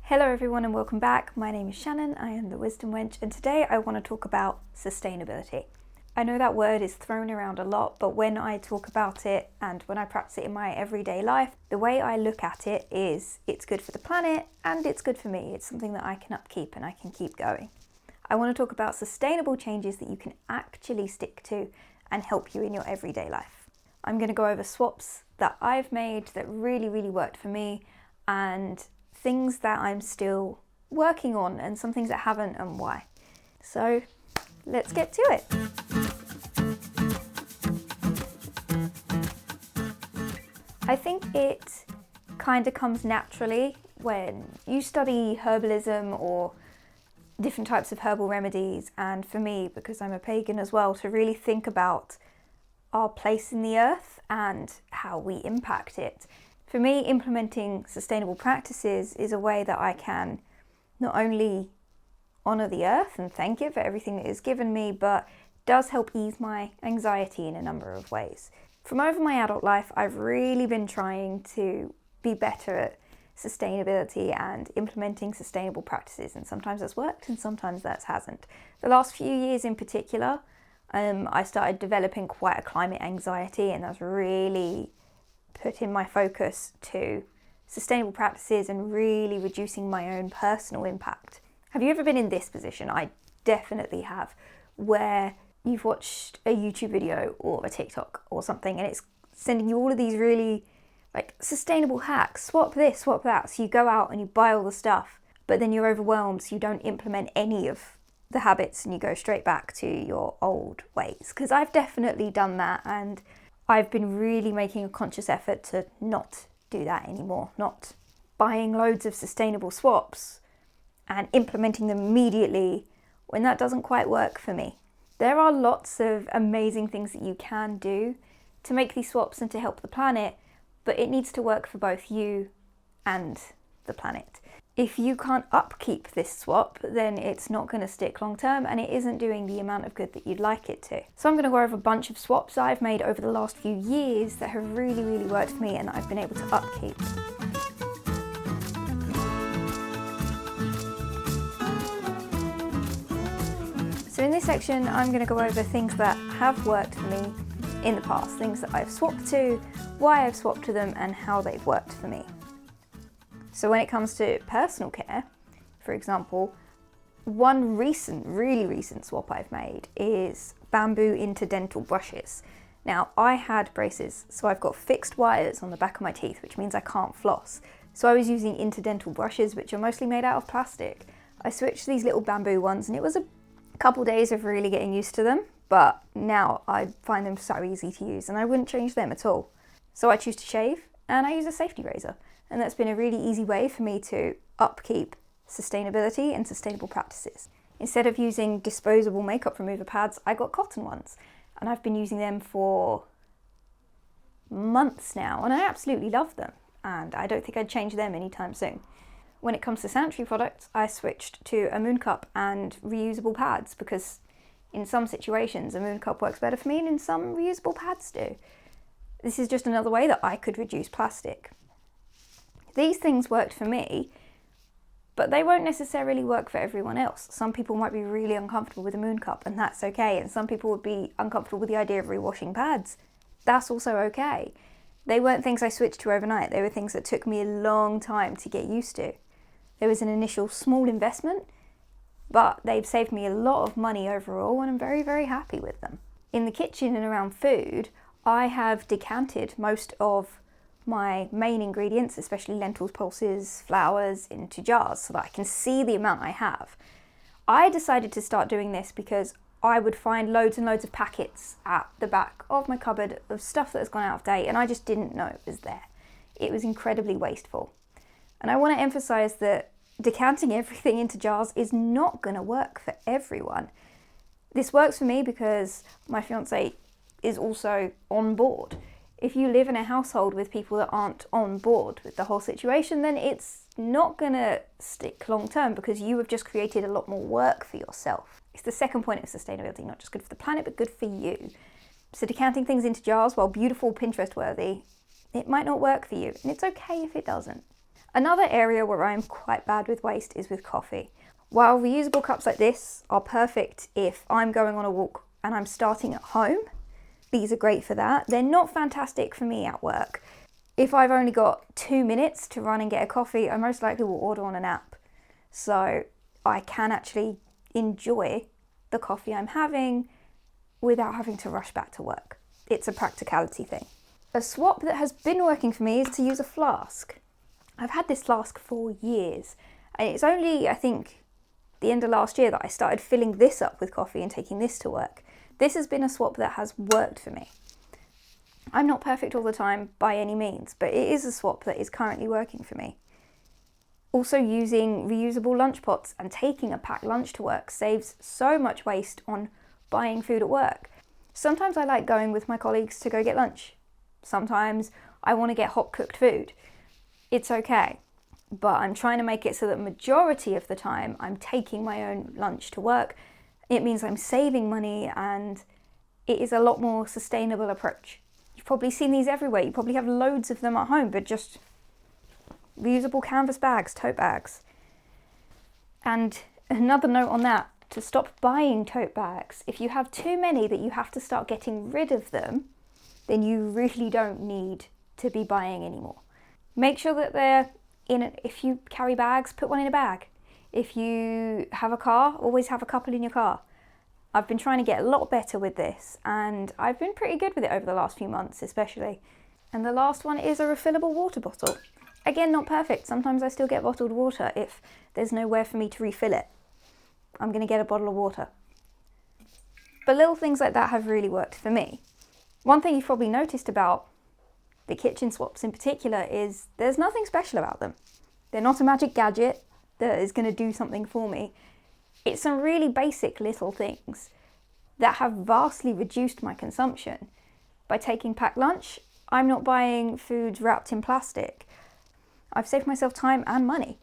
Hello everyone and welcome back. My name is Shannon, I am the Wisdom Wench, and today I want to talk about sustainability. I know that word is thrown around a lot, but when I talk about it and when I practice it in my everyday life, the way I look at it is it's good for the planet and it's good for me. It's something that I can upkeep and I can keep going. I want to talk about sustainable changes that you can actually stick to and help you in your everyday life. I'm going to go over swaps that I've made that really worked for me, and things that I'm still working on and some things that haven't and why. So let's get to it. I think it kind of comes naturally when you study herbalism or different types of herbal remedies, and for me, because I'm a pagan as well, to really think about our place in the earth and how we impact it. For me, implementing sustainable practices is a way that I can not only honour the earth and thank it for everything it has given me, but does help ease my anxiety in a number of ways. From over my adult life, I've really been trying to be better at sustainability and implementing sustainable practices, and sometimes that's worked and sometimes that hasn't. The last few years in particular, I started developing quite a climate anxiety, and that's really putting my focus to sustainable practices and really reducing my own personal impact. Have you ever been in this position? I definitely have, where you've watched a YouTube video or a TikTok or something and it's sending you all of these really sustainable hacks, swap this, swap that. So you go out and you buy all the stuff, but then you're overwhelmed, so you don't implement any of the habits and you go straight back to your old ways. Because I've definitely done that, and I've been really making a conscious effort to not do that anymore, not buying loads of sustainable swaps and implementing them immediately when that doesn't quite work for me. There are lots of amazing things that you can do to make these swaps and to help the planet, but it needs to work for both you and the planet. If you can't upkeep this swap, then it's not going to stick long term and it isn't doing the amount of good that you'd like it to. So I'm going to go over a bunch of swaps I've made over the last few years that have really worked for me and that I've been able to upkeep. So in this section, I'm going to go over things that have worked for me in the past, things that I've swapped to, why I've swapped to them, and how they've worked for me. So when it comes to personal care, for example, one really recent swap I've made is bamboo into dental brushes. Now, I had braces, so I've got fixed wires on the back of my teeth, which means I can't floss. So I was using interdental brushes, which are mostly made out of plastic. I switched to these little bamboo ones, and it was a couple days of really getting used to them, but now I find them so easy to use, and I wouldn't change them at all. So I choose to shave, and I use a safety razor. And that's been a really easy way for me to upkeep sustainability and sustainable practices. Instead of using disposable makeup remover pads, I got cotton ones. And I've been using them for months now, and I absolutely love them. And I don't think I'd change them anytime soon. When it comes to sanitary products, I switched to a moon cup and reusable pads, because in some situations a moon cup works better for me and in some reusable pads do. This is just another way that I could reduce plastic. These things worked for me, but they won't necessarily work for everyone else. Some people might be really uncomfortable with a moon cup, and that's okay. And some people would be uncomfortable with the idea of rewashing pads. That's also okay. They weren't things I switched to overnight. They were things that took me a long time to get used to. There was an initial small investment, but they've saved me a lot of money overall, and I'm very happy with them. In the kitchen and around food, I have decanted most of my main ingredients, especially lentils, pulses, flours, into jars so that I can see the amount I have. I decided to start doing this because I would find loads and loads of packets at the back of my cupboard of stuff that has gone out of date, and I just didn't know it was there. It was incredibly wasteful. And I want to emphasize that decanting everything into jars is not going to work for everyone. This works for me because my fiance is also on board. If you live in a household with people that aren't on board with the whole situation, then it's not going to stick long term because you have just created a lot more work for yourself. It's the second point of sustainability, not just good for the planet, but good for you. So decanting things into jars, while beautiful, Pinterest worthy, it might not work for you, and it's okay if it doesn't. Another area where I'm quite bad with waste is with coffee. While reusable cups like this are perfect if I'm going on a walk and I'm starting at home, these are great for that. They're not fantastic for me at work. If I've only got 2 minutes to run and get a coffee, I most likely will order on an app. So I can actually enjoy the coffee I'm having without having to rush back to work. It's a practicality thing. A swap that has been working for me is to use a flask. I've had this flask for years, and it's only, I think, the end of last year that I started filling this up with coffee and taking this to work. This has been a swap that has worked for me. I'm not perfect all the time by any means, but it is a swap that is currently working for me. Also, using reusable lunch pots and taking a packed lunch to work saves so much waste on buying food at work. Sometimes I like going with my colleagues to go get lunch. Sometimes I want to get hot cooked food. It's okay, but I'm trying to make it so that majority of the time I'm taking my own lunch to work. It means I'm saving money, and it is a lot more sustainable approach. You've probably seen these everywhere. You probably have loads of them at home, but just reusable canvas bags, tote bags. And another note on that, to stop buying tote bags. If you have too many that you have to start getting rid of them, then you really don't need to be buying anymore. Make sure that they're if you carry bags, put one in a bag. If you have a car, always have a couple in your car. I've been trying to get a lot better with this, and I've been pretty good with it over the last few months especially. And the last one is a refillable water bottle. Again, not perfect. Sometimes I still get bottled water if there's nowhere for me to refill it. I'm going to get a bottle of water. But little things like that have really worked for me. One thing you've probably noticed about the kitchen swaps in particular is there's nothing special about them. They're not a magic gadget that is going to do something for me. It's some really basic little things that have vastly reduced my consumption. By taking packed lunch, I'm not buying food wrapped in plastic. I've saved myself time and money.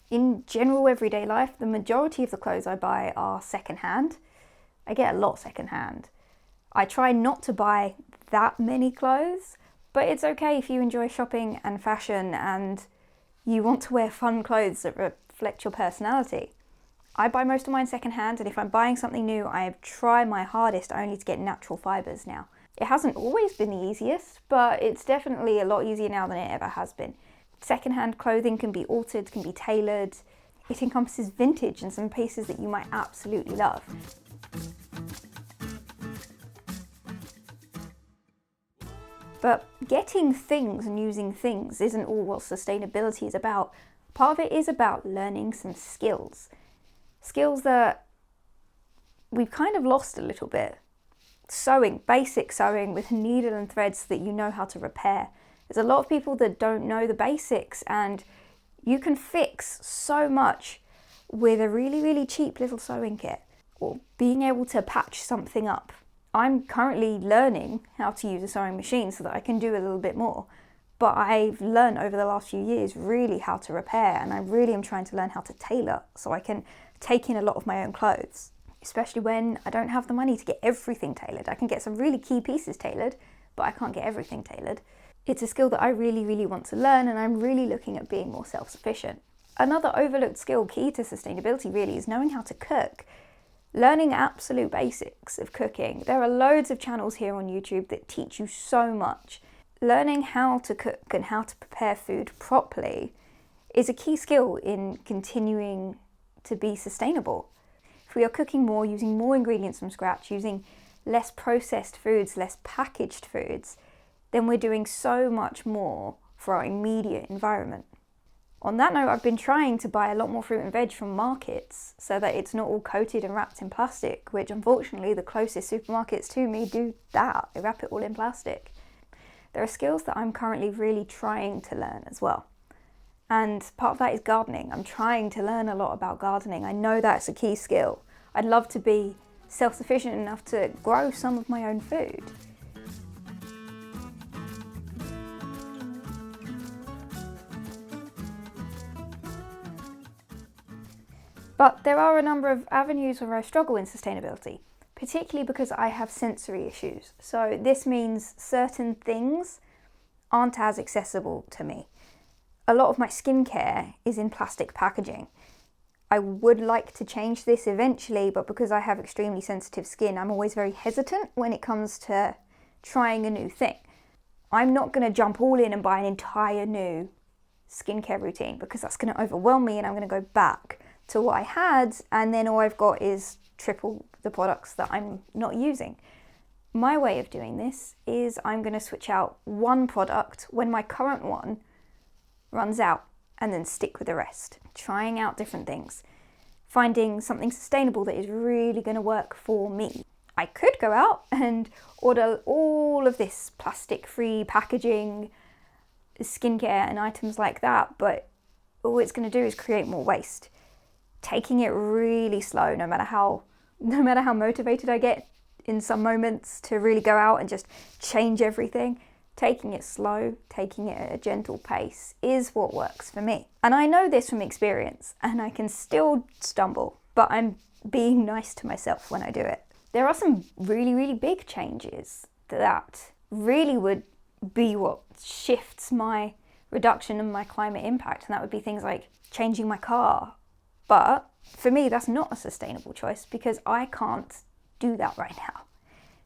In general everyday life, the majority of the clothes I buy are secondhand. I get a lot secondhand. I try not to buy that many clothes, but it's okay if you enjoy shopping and fashion and you want to wear fun clothes that reflect your personality. I buy most of mine secondhand, and if I'm buying something new, I try my hardest only to get natural fibres now. It hasn't always been the easiest, but it's definitely a lot easier now than it ever has been. Secondhand clothing can be altered, can be tailored. It encompasses vintage and some pieces that you might absolutely love. But getting things and using things isn't all what sustainability is about. Part of it is about learning some skills. Skills that we've kind of lost a little bit. Sewing, basic sewing with needle and threads that you know how to repair. There's a lot of people that don't know the basics, and you can fix so much with a really, really cheap little sewing kit, or being able to patch something up. I'm currently learning how to use a sewing machine so that I can do a little bit more. But I've learned over the last few years really how to repair, and I really am trying to learn how to tailor so I can take in a lot of my own clothes, especially when I don't have the money to get everything tailored. I can get some really key pieces tailored, but I can't get everything tailored. It's a skill that I really, really want to learn, and I'm really looking at being more self-sufficient. Another overlooked skill key to sustainability really is knowing how to cook. Learning absolute basics of cooking. There are loads of channels here on YouTube that teach you so much. Learning how to cook and how to prepare food properly is a key skill in continuing to be sustainable. If we are cooking more, using more ingredients from scratch, using less processed foods, less packaged foods, then we're doing so much more for our immediate environment. On that note, I've been trying to buy a lot more fruit and veg from markets so that it's not all coated and wrapped in plastic, which unfortunately the closest supermarkets to me do that. They wrap it all in plastic. There are skills that I'm currently really trying to learn as well. And part of that is gardening. I'm trying to learn a lot about gardening. I know that's a key skill. I'd love to be self-sufficient enough to grow some of my own food. But there are a number of avenues where I struggle in sustainability, particularly because I have sensory issues. So this means certain things aren't as accessible to me. A lot of my skincare is in plastic packaging. I would like to change this eventually, but because I have extremely sensitive skin, I'm always very hesitant when it comes to trying a new thing. I'm not going to jump all in and buy an entire new skincare routine because that's going to overwhelm me and I'm going to go back to what I had and then all I've got is triple the products that I'm not using. My way of doing this is I'm going to switch out one product when my current one runs out and then stick with the rest. Trying out different things. Finding something sustainable that is really going to work for me. I could go out and order all of this plastic-free packaging, skincare and items like that, but all it's going to do is create more waste. Taking it really slow, no matter how motivated I get in some moments to really go out and just change everything, taking it slow, taking it at a gentle pace is what works for me. And I know this from experience, and I can still stumble, but I'm being nice to myself when I do it. There are some really, really big changes that really would be what shifts my reduction and my climate impact, and that would be things like changing my car. But for me, that's not a sustainable choice because I can't do that right now.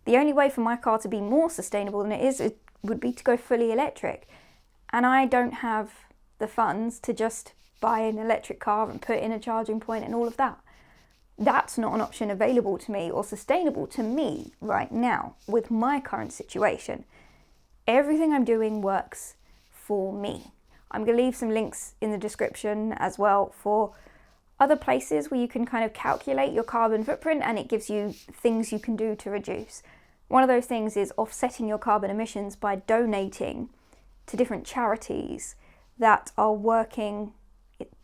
The only way for my car to be more sustainable than it would be to go fully electric. And I don't have the funds to just buy an electric car and put in a charging point and all of that. That's not an option available to me or sustainable to me right now with my current situation. Everything I'm doing works for me. I'm going to leave some links in the description as well for other places where you can kind of calculate your carbon footprint and it gives you things you can do to reduce. One of those things is offsetting your carbon emissions by donating to different charities that are working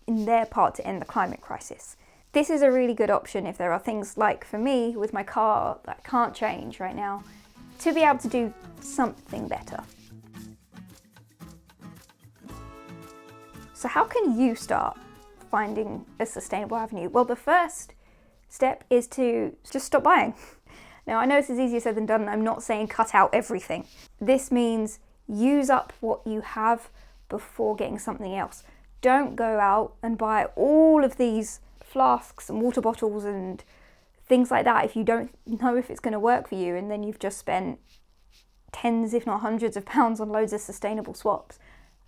in their part to end the climate crisis. This is a really good option if there are things like, for me, with my car that I can't change right now, to be able to do something better. So how can you start finding a sustainable avenue? Well, the first step is to just stop buying. Now, I know this is easier said than done. I'm not saying cut out everything. This means use up what you have before getting something else. Don't go out and buy all of these flasks and water bottles and things like that if you don't know if it's going to work for you, and then you've just spent tens if not hundreds of pounds on loads of sustainable swaps.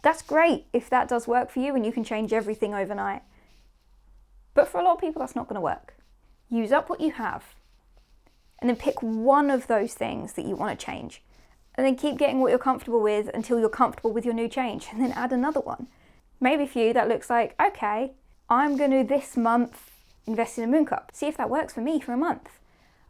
That's great if that does work for you and you can change everything overnight. But for a lot of people, that's not going to work. Use up what you have and then pick one of those things that you want to change. And then keep getting what you're comfortable with until you're comfortable with your new change, and then add another one. Maybe for you that looks like, okay, I'm going to this month invest in a moon cup. See if that works for me for a month.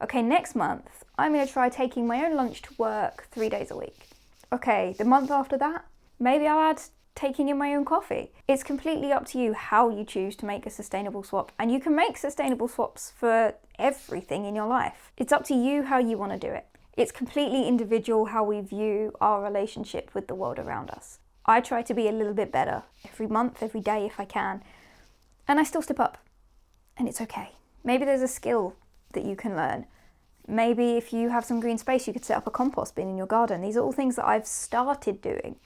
Okay, next month, I'm going to try taking my own lunch to work 3 days a week. Okay, the month after that, maybe I'll add taking in my own coffee. It's completely up to you how you choose to make a sustainable swap, and you can make sustainable swaps for everything in your life. It's up to you how you want to do it. It's completely individual how we view our relationship with the world around us. I try to be a little bit better every month, every day if I can, and I still step up, and it's okay. Maybe there's a skill that you can learn. Maybe if you have some green space, you could set up a compost bin in your garden. These are all things that I've started doing.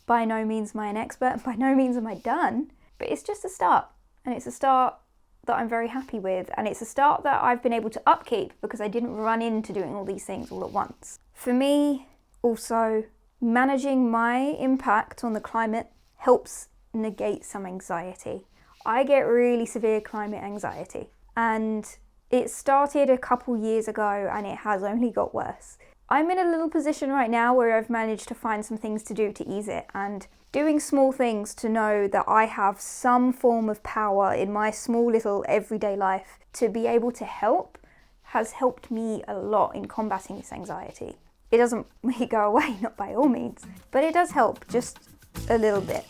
By no means am I an expert, by no means am I done, but it's just a start. And it's a start that I'm very happy with, and it's a start that I've been able to upkeep because I didn't run into doing all these things all at once. For me, also, managing my impact on the climate helps negate some anxiety. I get really severe climate anxiety, and it started a couple years ago and it has only got worse. I'm in a little position right now where I've managed to find some things to do to ease it, and doing small things to know that I have some form of power in my small little everyday life to be able to help has helped me a lot in combating this anxiety. It doesn't make it go away, not by all means, but it does help just a little bit.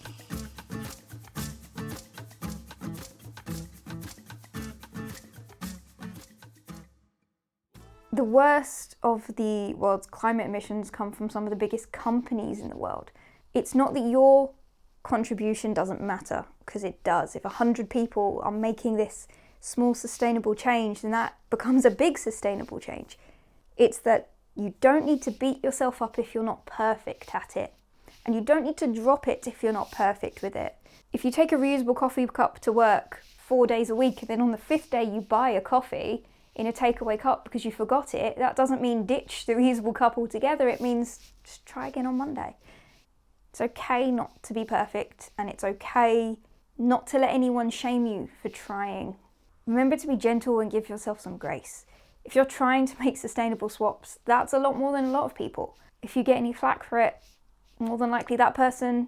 The worst of the world's climate emissions come from some of the biggest companies in the world. It's not that your contribution doesn't matter, because it does. If 100 people are making this small sustainable change, then that becomes a big sustainable change. It's that you don't need to beat yourself up if you're not perfect at it. And you don't need to drop it if you're not perfect with it. If you take a reusable coffee cup to work 4 days a week and then on the 5th day you buy a coffee in a takeaway cup because you forgot it, that doesn't mean ditch the reusable cup altogether. It means just try again on Monday. It's okay not to be perfect, and it's okay not to let anyone shame you for trying. Remember to be gentle and give yourself some grace. If you're trying to make sustainable swaps, that's a lot more than a lot of people. If you get any flack for it, more than likely that person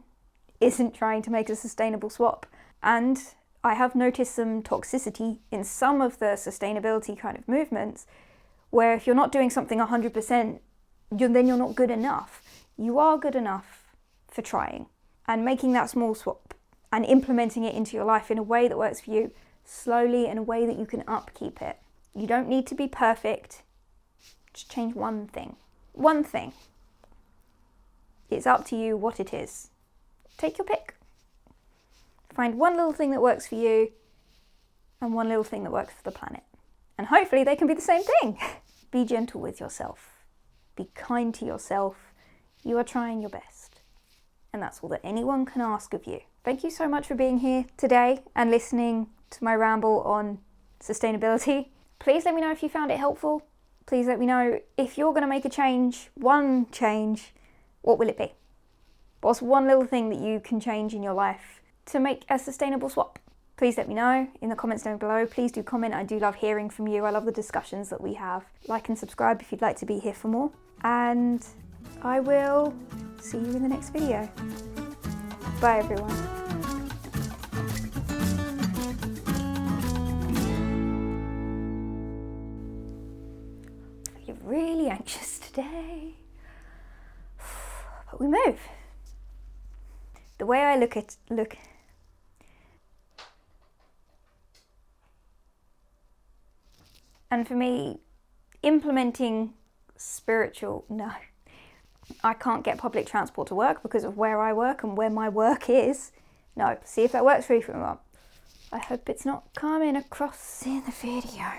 isn't trying to make a sustainable swap. And I have noticed some toxicity in some of the sustainability kind of movements, where if you're not doing something 100%, then you're not good enough. You are good enough for trying and making that small swap and implementing it into your life in a way that works for you, slowly, in a way that you can upkeep it. You don't need to be perfect. Just change one thing. One thing. It's up to you what it is. Take your pick. Find one little thing that works for you and one little thing that works for the planet. And hopefully they can be the same thing. Be gentle with yourself. Be kind to yourself. You are trying your best. And that's all that anyone can ask of you. Thank you so much for being here today and listening to my ramble on sustainability. Please let me know if you found it helpful. Please let me know if you're going to make a change, one change, what will it be? What's one little thing that you can change in your life to make a sustainable swap? Please let me know in the comments down below. Please do comment. I do love hearing from you. I love the discussions that we have. Like and subscribe if you'd like to be here for more. And I will see you in the next video. Bye everyone. You're really anxious today. But we move. The way I look. And for me, implementing no. I can't get public transport to work because of where I work and where my work is. No, see if that works for you. I hope it's not coming across in the video.